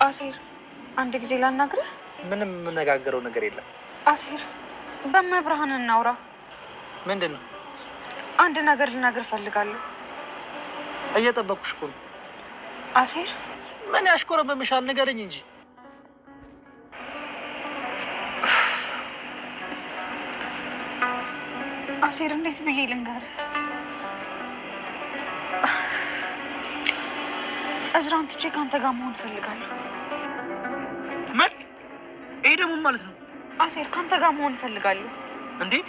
አሴር አንድ ጊዜ ላናግርህ። ምንም የምነጋገረው ነገር የለም። አሴር በመብርሃን እናውራ። ምንድን ነው? አንድ ነገር ልነግርህ እፈልጋለሁ። እየጠበኩሽ እኮ ነው። አሴር ምን ያሽኮረመምሻል? ንገረኝ እንጂ። አሴር እንዴት ብዬ ልንገርህ? እዝራን ትቼ ከአንተ ጋር መሆን እፈልጋለሁ። ምን? ይሄ ደግሞ ማለት ነው? አሴር ከአንተ ጋር መሆን እፈልጋለሁ። እንዴት?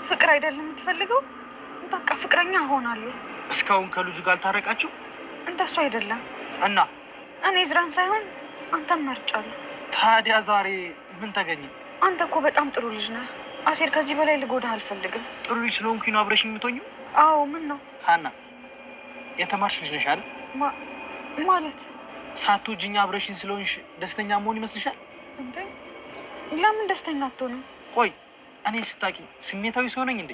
ፍቅር አይደለም የምትፈልገው? በቃ ፍቅረኛ እሆናለሁ። እስካሁን ከልጁ ጋር አልታረቃችሁ? እንደሱ አይደለም። እና እኔ እዝራን ሳይሆን አንተን መርጫለሁ። ታዲያ ዛሬ ምን ተገኘ? አንተ እኮ በጣም ጥሩ ልጅ ነህ አሴር። ከዚህ በላይ ልጎዳህ አልፈልግም። ጥሩ ልጅ ስለሆንኩኝ ነው አብረሽኝ የምትሆኚው? አዎ። ምን ነው? ሀና የተማርሽ ልጅ ነሽ አይደል? ማለት ሳትወጂኝ አብረሽኝ ስለሆንሽ ደስተኛ መሆን ይመስልሻል? እንዴ ለምን ደስተኛ አትሆንም? ቆይ እኔ ስታቂ ስሜታዊ ሰው ነኝ እንዴ?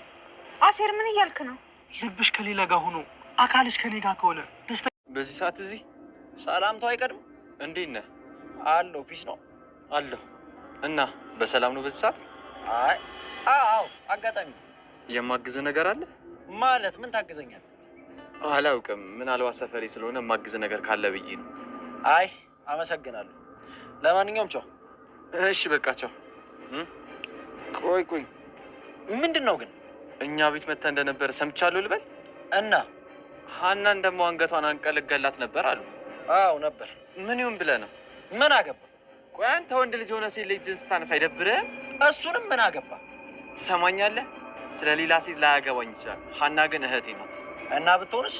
አሴር ምን እያልክ ነው? ልብሽ ከሌላ ጋር ሆኖ አካልሽ ከኔ ጋር ከሆነ ደስታ። በዚህ ሰዓት እዚህ ሰላምታው አይቀድም? እንዴት ነህ? አለሁ። ፒስ ነው አለሁ። እና በሰላም ነው በዚህ ሰዓት? አዎ አጋጣሚ የማግዝ ነገር አለ ማለት። ምን ታግዘኛል? አላውቅም። ምናልባት ሰፈሬ ስለሆነ የማግዝ ነገር ካለ ብዬ ነው። አይ አመሰግናለሁ። ለማንኛውም ቻው። እሺ በቃ ቻው። ቆይ ምንድን ነው ግን? እኛ ቤት መታ እንደነበር ሰምቻለሁ ልበል? እና ሀናን ደግሞ አንገቷን አንቀልገላት ነበር አሉ። አዎ ነበር። ምን ይሁን ብለህ ነው? ምን አገባ? ቆይ አንተ ወንድ ልጅ ሆነ ሴት ልጅ ስታነሳ አይደብርህም? እሱንም ምን አገባ? ትሰማኛለህ? ስለ ሌላ ሴት ላያገባኝ ይችላል። ሀና ግን እህቴ ናት። እና ብትሆንስ?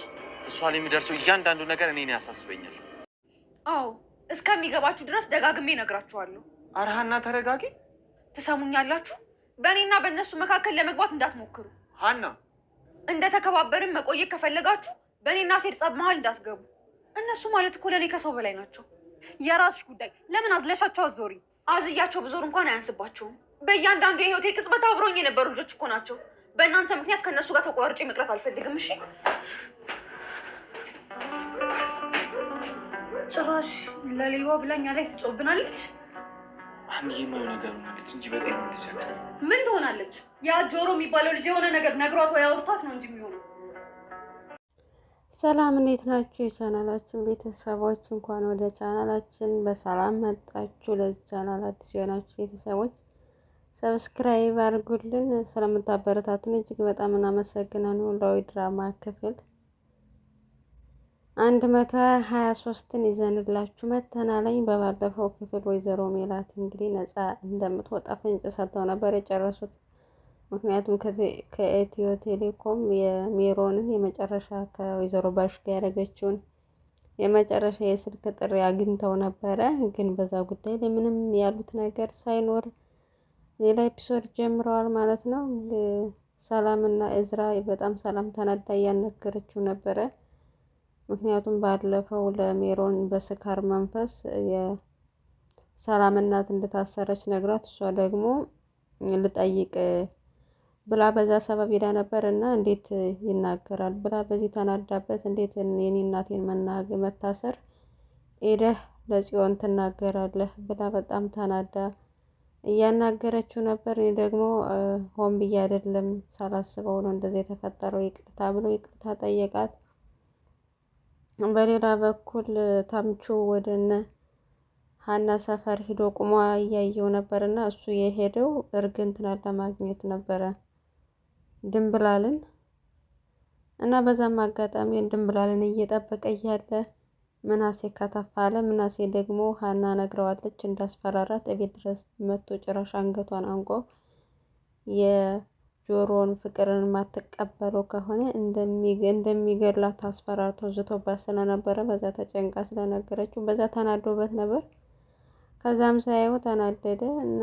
እሷ ላይ የሚደርሰው እያንዳንዱ ነገር እኔን ያሳስበኛል። አዎ እስከሚገባችሁ ድረስ ደጋግሜ እነግራችኋለሁ። ኧረ ሀና ተረጋጊ። ትሰሙኛላችሁ? በእኔና በእነሱ መካከል ለመግባት እንዳትሞክሩ። ሀና እንደተከባበርን መቆየት ከፈለጋችሁ በእኔና ሴት ጸብ መሀል እንዳትገቡ። እነሱ ማለት እኮ ለእኔ ከሰው በላይ ናቸው። የራስሽ ጉዳይ። ለምን አዝለሻቸው አዞሪ? አዝያቸው ብዙር እንኳን አያንስባቸውም። በእያንዳንዱ የህይወቴ ቅጽበት አብሮኝ የነበሩ ልጆች እኮ ናቸው። በእናንተ ምክንያት ከእነሱ ጋር ተቆራርጬ መቅረት አልፈልግም። እሺ? ጭራሽ ለሌባ ብላኛ ላይ ትጮብናለች። አንዬ የማየው ነገር ሆናለች እንጂ በጤና እንደዚህ አትሆንም። ምን ትሆናለች? ያ ጆሮ የሚባለው ልጅ የሆነ ነገር ነግሯት ወይ አውርቷት ነው እንጂ የሚሆነው። ሰላም እንዴት ናችሁ? የቻናላችን ቤተሰቦች እንኳን ወደ ቻናላችን በሰላም መጣችሁ። ለዚህ ቻናል አዲስ የሆናችሁ ቤተሰቦች ሰብስክራይብ አድርጉልን። ስለምታበረታቱን እጅግ በጣም እናመሰግናለን። ኖላዊ ድራማ ክፍል 123ን ይዘንላችሁ መተናለኝ። በባለፈው ክፍል ወይዘሮ ሜላት እንግዲህ ነፃ እንደምትወጣ ፍንጭ ሰጥተው ነበር የጨረሱት። ምክንያቱም ከኢትዮ ቴሌኮም የሜሮንን የመጨረሻ ከወይዘሮ ባሽ ጋር ያደረገችውን የመጨረሻ የስልክ ጥሪ አግኝተው ነበረ። ግን በዛ ጉዳይ ላይ ምንም ያሉት ነገር ሳይኖር ሌላ ኤፒሶድ ጀምረዋል ማለት ነው። ሰላምና እዝራ በጣም ሰላም ተናዳ እያነገረችው ነበረ። ምክንያቱም ባለፈው ለሜሮን በስካር መንፈስ የሰላም እናት እንደታሰረች ነግራት እሷ ደግሞ ልጠይቅ ብላ በዛ ሰበብ ሄዳ ነበር እና እንዴት ይናገራል ብላ በዚህ ተናዳበት እንዴት የኔ እናቴን መታሰር ሄደህ ለጽዮን ትናገራለህ ብላ በጣም ተናዳ እያናገረችው ነበር። እኔ ደግሞ ሆን ብዬ አይደለም ሳላስበው ነው እንደዚህ የተፈጠረው ይቅርታ ብሎ ይቅርታ ጠየቃት። በሌላ በኩል ታምቹ ወደነ ሀና ሰፈር ሂዶ ቁሟ እያየው ነበርና እሱ የሄደው እርግንትናን ለማግኘት ነበረ ድንብላልን እና በዛም አጋጣሚ ድንብላልን እየጠበቀ እያለ ምናሴ ከተፋለ። ምናሴ ደግሞ ሀና ነግረዋለች እንዳስፈራራት እቤት ድረስ መጥቶ ጭራሽ አንገቷን አንቆ የጆሮን ፍቅርን ማትቀበለው ከሆነ እንደሚገላት አስፈራርቶ ዝቶባት ስለነበረ በዛ ተጨንቃ ስለነገረችው በዛ ተናዶበት ነበር። ከዛም ሳይው ተናደደ እና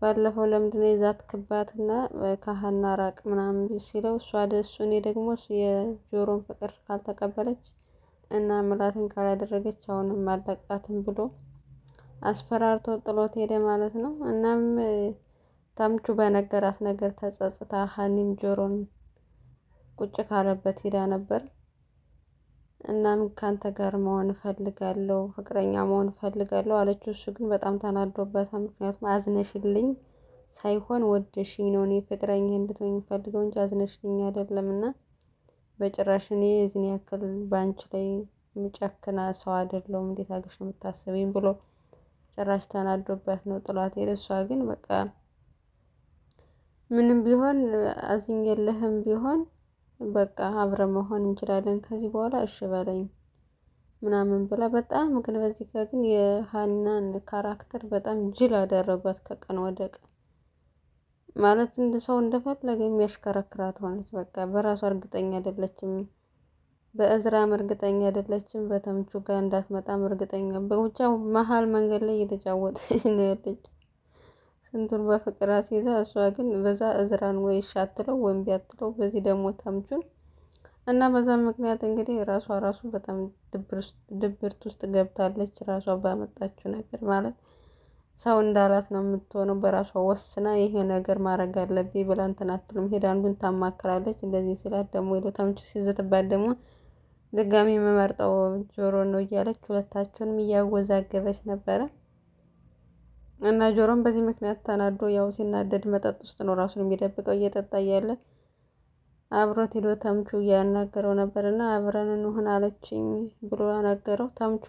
ባለፈው ለምንድነው የዛትክባትና ከሀና ራቅ ምናምን ሲለው እሷ ደሱ እኔ ደግሞ የጆሮን ፍቅር ካልተቀበለች እና ምላትን ካላደረገች አሁንም አለቃትም ብሎ አስፈራርቶ ጥሎት ሄደ ማለት ነው። እናም ታምቹ በነገራት ነገር ተጸጽታ ሀኒም ጆሮን ቁጭ ካለበት ሄዳ ነበር እናም ካንተ ጋር መሆን እፈልጋለሁ፣ ፍቅረኛ መሆን እፈልጋለሁ አለችው። እሱ ግን በጣም ተናዶበታል። ምክንያቱም አዝነሽልኝ ሳይሆን ወደሽኝ ነው እኔ ፍቅረኛ እንድትሆኝ የምፈልገው እንጂ አዝነሽልኝ አይደለም። እና በጭራሽ እኔ የዚህን ያክል በአንቺ ላይ የምጨክና ሰው አይደለሁም፣ እንዴት አገሽ ነው የምታስበኝ ብሎ ጭራሽ ተናዶበት ነው ጥሏት ሄደ። እሷ ግን በቃ ምንም ቢሆን አዝኜልህም ቢሆን በቃ አብረን መሆን እንችላለን ከዚህ በኋላ እሺ በለኝ ምናምን ብላ በጣም ግን በዚህ ጋር ግን የሀናን ካራክተር በጣም ጅል አደረጓት። ከቀን ወደ ቀን ማለት እንደ ሰው እንደፈለገ የሚያሽከረክራት ሆነች። በቃ በራሷ እርግጠኛ አይደለችም፣ በእዝራም እርግጠኛ አይደለችም፣ በተምቹ ጋር እንዳትመጣም እርግጠኛ በውጫ መሀል መንገድ ላይ እየተጫወተች ነው ያለች። ስንቱን በፍቅር አስይዛ እሷ ግን በዛ እዝራን ወይ ሻትለው ወይም ቢያትለው በዚህ ደግሞ ተምቹን እና በዛ ምክንያት እንግዲህ ራሱ በጣም ድብርት ውስጥ ገብታለች። ራሷ ባመጣችው ነገር ማለት ሰው እንዳላት ነው የምትሆነው። በራሷ ወስና ይሄ ነገር ማድረግ አለብኝ ብላ እንትን አትልም። ሄዳ አንዱን ታማክራለች። እንደዚህ ሲላት ደግሞ ሄዶ ተምቹ ሲዝትባት ደግሞ ድጋሚ የምመርጠው ጆሮ ነው እያለች ሁለታቸውንም እያወዛገበች ነበረ። እና ጆሮም በዚህ ምክንያት ተናዶ ያው ሲናደድ መጠጥ ውስጥ ነው ራሱን የሚደብቀው። እየጠጣ እያለ አብሮት ሄዶ ተምቹ እያናገረው ነበር እና አብረን እንሁን አለችኝ ብሎ ነገረው። ተምቹ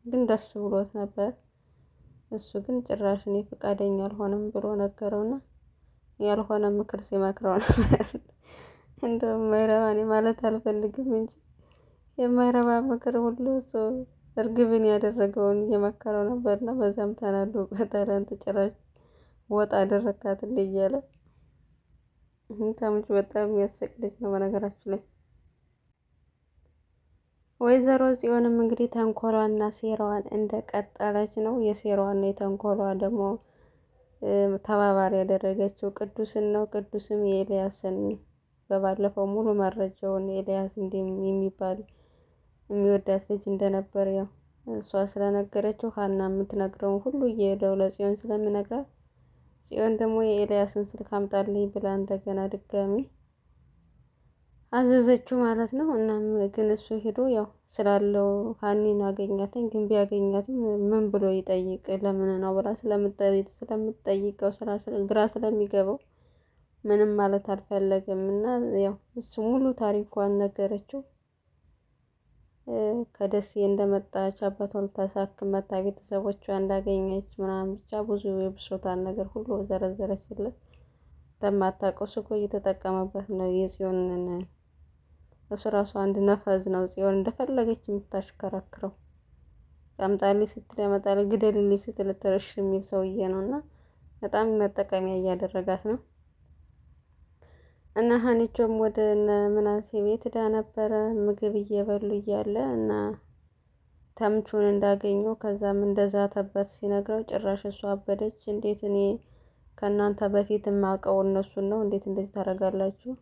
ግን ደስ ብሎት ነበር። እሱ ግን ጭራሽ እኔ ፈቃደኛ አልሆንም ብሎ ነገረውና ያልሆነ ምክር ሲመክረው ነበር። እንደውም ማይረባ እኔ ማለት አልፈልግም እንጂ የማይረባ ምክር ሁሉ እሱ እርግብን ያደረገውን እየመከረው ነበርና በዛም ተናዶበታል። አንተ ጭራሽ ወጥ አደረካት እንደ እያለ ተምቹ በጣም የሚያስቅ ልጅ ነው በነገራችሁ ላይ። ወይዘሮ ጽዮንም እንግዲህ ተንኮሏና ሴራዋን እንደቀጠለች ነው። የሴራዋና የተንኮሏ ደግሞ ተባባሪ ያደረገችው ቅዱስን ነው። ቅዱስም የኤልያስን በባለፈው ሙሉ መረጃውን ኤልያስ የሚባል የሚወዳት ልጅ እንደነበር ያው እሷ ስለነገረችው ሀና የምትነግረውን ሁሉ እየሄደው ለጽዮን ስለሚነግራት ጽዮን ደግሞ የኤልያስን ስልክ አምጣልኝ ብላ እንደገና ድጋሚ አዘዘችው ማለት ነው። እናም ግን እሱ ሄዶ ያው ስላለው ሀኒን አገኛትኝ። ግን ቢያገኛትም ምን ብሎ ይጠይቅ ለምን ነው ብላ ስለምትጠይቀው ግራ ስለሚገባው ምንም ማለት አልፈለግም እና ያው እሱ ሙሉ ታሪኳን ነገረችው። ከደሴ እንደመጣች አባቷን ልታሳክም መታ ቤተሰቦቿ እንዳገኘች ምናምን ብቻ ብዙ የብሶታን ነገር ሁሉ ዘረዘረችለት። ለማታውቀው እሱ እኮ እየተጠቀመበት ነው የጽዮንን። እሱ ራሱ አንድ ነፈዝ ነው ጽዮን እንደፈለገች የምታሽከረክረው። አምጣልኝ ስትል ያመጣል፣ ግደልልኝ ስትል ትርሽ የሚል ሰውዬ ነው እና በጣም መጠቀሚያ እያደረጋት ነው። እና ሀኒቾም ወደ ምናሴ ቤት ዳ ነበረ ምግብ እየበሉ እያለ እና ተምቹን እንዳገኘው ከዛም እንደዛተበት ሲነግረው ጭራሽ እሷ አበደች። እንዴት እኔ ከእናንተ በፊት የማውቀው እነሱን ነው፣ እንዴት እንደዚህ ታደርጋላችሁ?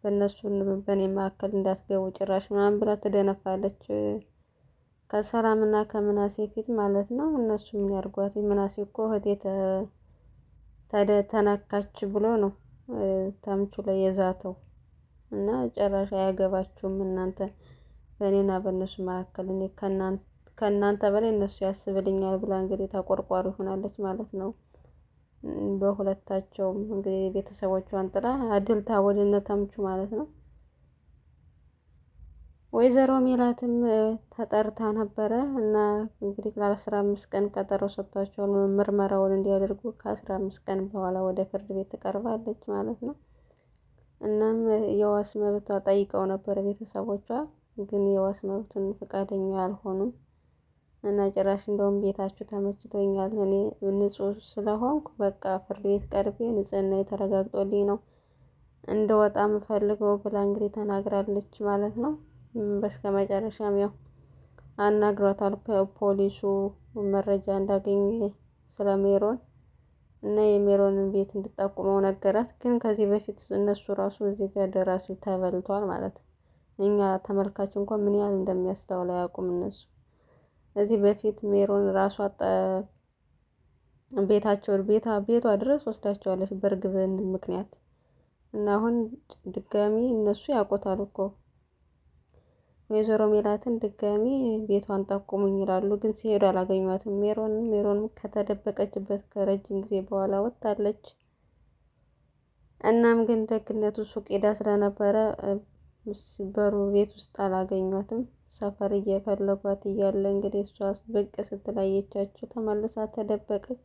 በእነሱን በእኔ መካከል እንዳትገቡ ጭራሽ ምናምን ብላ ትደነፋለች። ከሰላምና ከምናሴ ፊት ማለት ነው። እነሱ ምን ያርጓት? ምናሴ እኮ እህቴ ተነካች ብሎ ነው ተምቹ ላይ የዛተው እና ጭራሽ አያገባችሁም እናንተ በእኔና በእነሱ መካከል እኔ ከእናንተ በላይ እነሱ ያስብልኛል ብላ እንግዲህ ተቆርቋሪ ሆናለች ማለት ነው። በሁለታቸውም እንግዲህ ቤተሰቦቿን ጥላ አድልታ ወደ እነ ተምቹ ማለት ነው። ወይዘሮ ሜላትም ተጠርታ ነበረ እና እንግዲህ ለ15 ቀን ቀጠሮ ሰጥቷቸዋል ምርመራውን እንዲያደርጉ። ከ15 ቀን በኋላ ወደ ፍርድ ቤት ትቀርባለች ማለት ነው። እናም የዋስ መብቷ ጠይቀው ነበር ቤተሰቦቿ፣ ግን የዋስ መብቱን ፈቃደኛ አልሆኑም እና ጭራሽ እንደውም ቤታችሁ ተመችቶኛል፣ እኔ ንጹህ ስለሆንኩ በቃ ፍርድ ቤት ቀርቤ ንጽህና የተረጋግጦልኝ ነው እንደወጣ የምፈልገው ብላ እንግዲህ ተናግራለች ማለት ነው። በስከ መጨረሻም ያው አናግሯታል ፖሊሱ መረጃ እንዳገኘ ስለ ሜሮን እና የሜሮንን ቤት እንድጠቁመው ነገራት። ግን ከዚህ በፊት እነሱ ራሱ እዚህ ጋር ደራሲው ተበልቷል ማለት ነው። እኛ ተመልካች እንኳን ምን ያህል እንደሚያስተውል አያውቁም እነሱ። እዚህ በፊት ሜሮን ራሷ ቤቷ ድረስ ወስዳቸዋለች በእርግብን ምክንያት እና አሁን ድጋሚ እነሱ ያውቁታል እኮ ወይዘሮ ሜላትን ድጋሚ ቤቷን ጠቁሙኝ ይላሉ። ግን ሲሄዱ አላገኟትም። ሜሮንም ከተደበቀችበት ከረጅም ጊዜ በኋላ ወጥታለች። እናም ግን ደግነቱ ሱቅ ሄዳ ስለነበረ በሩ ቤት ውስጥ አላገኟትም። ሰፈር እየፈለጓት እያለ እንግዲህ እሷ ብቅ ስትላየቻቸው ተመልሳ ተደበቀች።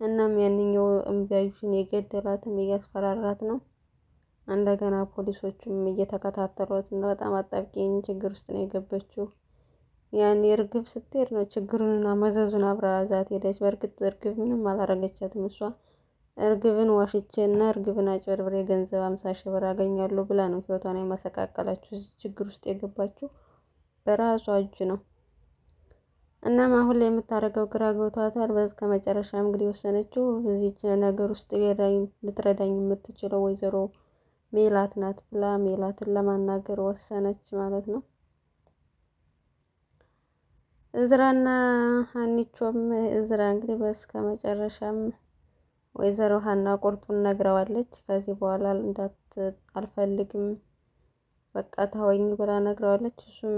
እናም ያንኛው እምቢያዡን የገደላትም እያስፈራራት ነው። እንደገና ፖሊሶቹም እየተከታተሏት እና በጣም አጣብቂኝ ችግር ውስጥ ነው የገበችው። ያኔ እርግብ ስትሄድ ነው ችግሩንና መዘዙን አብራ ዛት ሄደች። በእርግጥ እርግብ ምንም አላረገቻትም። እሷ እርግብን ዋሽቼ እና እርግብን አጭበርብሬ ገንዘብ 50 ሺህ ብር አገኛለሁ ብላ ነው ህይወቷን የማሰቃቀላችሁ። ችግር ውስጥ የገባችው በራሷ እጅ ነው። እናም አሁን ላይ የምታደርገው ግራ ገብቷታል። በዚህ ከመጨረሻም እንግዲህ ወሰነችው በዚህ ነገር ውስጥ ልትረዳኝ የምትችለው ወይዘሮ ሜላት ናት ብላ ሜላትን ለማናገር ወሰነች ማለት ነው። እዝራና ሀኒቾም እዝራ እንግዲህ በስከ መጨረሻም ወይዘሮ ሀና ቁርጡን ነግረዋለች። ከዚህ በኋላ አልፈልግም በቃ ተወኝ ብላ ነግረዋለች። እሱም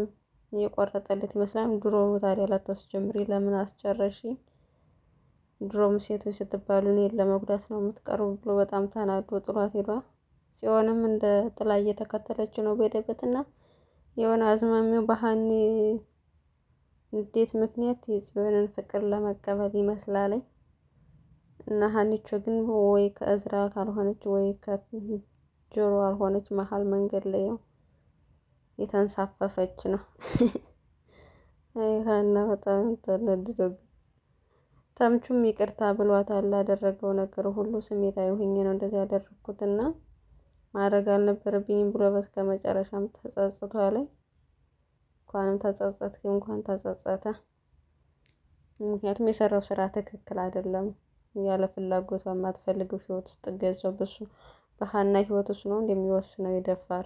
እየቆረጠለት ይመስላል። ድሮ ታዲያ ላታስጀምሪ ለምን አስጨረሽኝ? ድሮም ሴቶች ስትባሉ እኔን ለመጉዳት ነው የምትቀርቡ ብሎ በጣም ተናዶ ጥሏት ሄዷል። ጽዮንም እንደ ጥላ እየተከተለችው ነው በሄደበትና የሆነ አዝማሚው በሀኒ ንዴት ምክንያት የጽዮንን ፍቅር ለመቀበል ይመስላለኝ እና ሀኒቾ ግን ወይ ከእዝራ ካልሆነች ወይ ከጆሮ አልሆነች መሀል መንገድ ላይ የተንሳፈፈች ነው። ሀና በጣም ተነድዶ ተምቹም ይቅርታ ብሏታል። ላደረገው ነገር ሁሉ ስሜታዊ ሆኜ ነው እንደዚህ ያደረኩትና ማድረግ አልነበረብኝም ብሎ በስከ መጨረሻም ተጸጽቷል። እንኳንም ተጸጸትክ እንኳን ተጸጸተ። ምክንያቱም የሰራው ስራ ትክክል አይደለም። ያለ ፍላጎቷ የማትፈልገው ህይወት ውስጥ ገዛው በሱ በሀና ህይወት ውስጥ ነው እንደሚወስነው የደፋር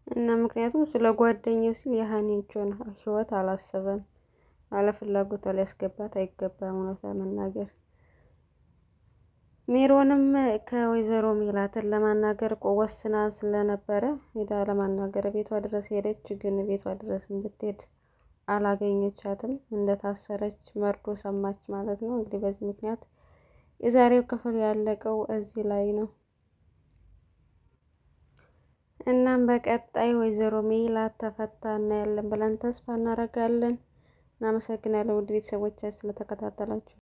እና ምክንያቱም ስለ ጓደኛው ሲል የሀኒቾን ህይወት አላሰበም። ያለ ፍላጎቷ ሊያስገባት አይገባም እውነት ለመናገር። ሜሮንም ከወይዘሮ ሜላትን ለማናገር ወስና ስለነበረ ሄዳ ለማናገር ቤቷ ድረስ ሄደች። ግን ቤቷ ድረስ ብትሄድ አላገኘቻትም። እንደታሰረች መርዶ ሰማች ማለት ነው። እንግዲህ በዚህ ምክንያት የዛሬው ክፍል ያለቀው እዚህ ላይ ነው። እናም በቀጣይ ወይዘሮ ሜላት ተፈታ እናያለን ብለን ተስፋ እናደርጋለን። እናመሰግናለን ውድ ቤተሰቦቻችን ስለተከታተላችሁ።